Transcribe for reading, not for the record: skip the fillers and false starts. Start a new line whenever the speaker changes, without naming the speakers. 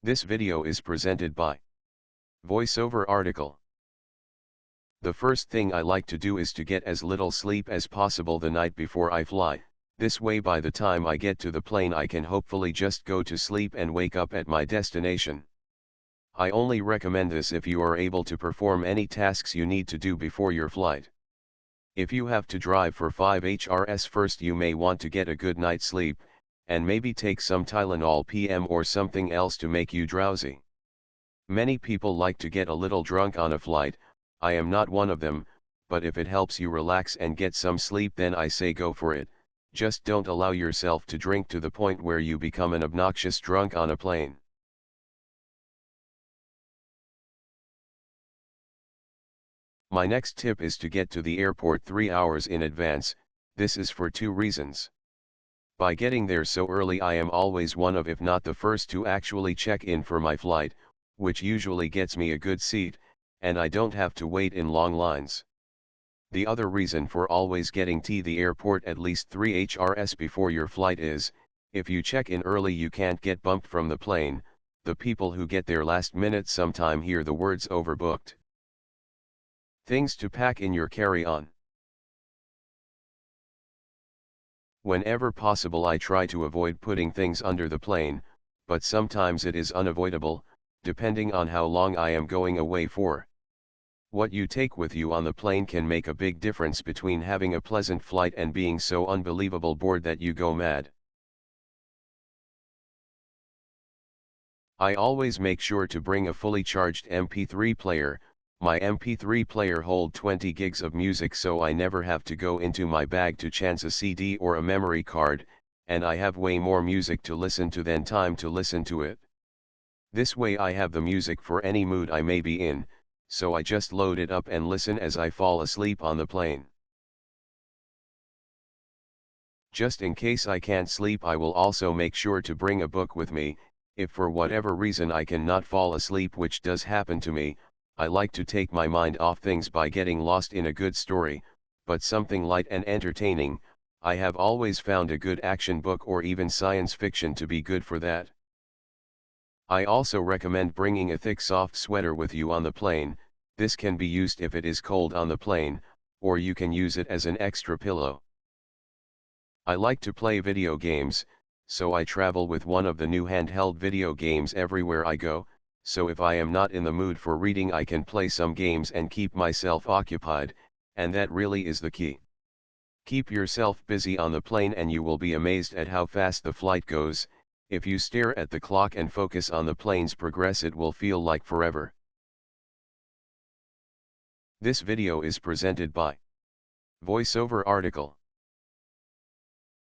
This video is presented by VoiceOver Article. The first thing I like to do is to get as little sleep as possible the night before I fly. This way by the time I get to the plane I can hopefully just go to sleep and wake up at my destination. I only recommend this if you are able to perform any tasks you need to do before your flight. If you have to drive for 5 hours first, you may want to get a good night's sleep, and maybe take some Tylenol PM or something else to make you drowsy. Many people like to get a little drunk on a flight. I am not one of them, but if it helps you relax and get some sleep, then I say go for it. Just don't allow yourself to drink to the point where you become an obnoxious drunk on a plane. My next tip is to get to the airport 3 hours in advance. This is for two reasons. By getting there so early, I am always one of, if not the first, to actually check in for my flight, which usually gets me a good seat, and I don't have to wait in long lines. The other reason for always getting to the airport at least 3 hours before your flight is, if you check in early you can't get bumped from the plane. The people who get there last minute sometime hear the words overbooked. Things to pack in your carry-on. Whenever possible I try to avoid putting things under the plane, but sometimes it is unavoidable, depending on how long I am going away for. What you take with you on the plane can make a big difference between having a pleasant flight and being so unbelievable bored that you go mad. I always make sure to bring a fully charged MP3 player. My MP3 player holds 20 gigs of music, so I never have to go into my bag to chance a CD or a memory card, and I have way more music to listen to than time to listen to it. This way I have the music for any mood I may be in, so I just load it up and listen as I fall asleep on the plane. Just in case I can't sleep, I will also make sure to bring a book with me. If for whatever reason I cannot fall asleep, which does happen to me, I like to take my mind off things by getting lost in a good story, but something light and entertaining. I have always found a good action book or even science fiction to be good for that. I also recommend bringing a thick soft sweater with you on the plane. This can be used if it is cold on the plane, or you can use it as an extra pillow. I like to play video games, so I travel with one of the new handheld video games everywhere I go. So if I am not in the mood for reading, I can play some games and keep myself occupied, and that really is the key. Keep yourself busy on the plane and you will be amazed at how fast the flight goes. If you stare at the clock and focus on the plane's progress, it will feel like forever. This video is presented by VoiceOver Article.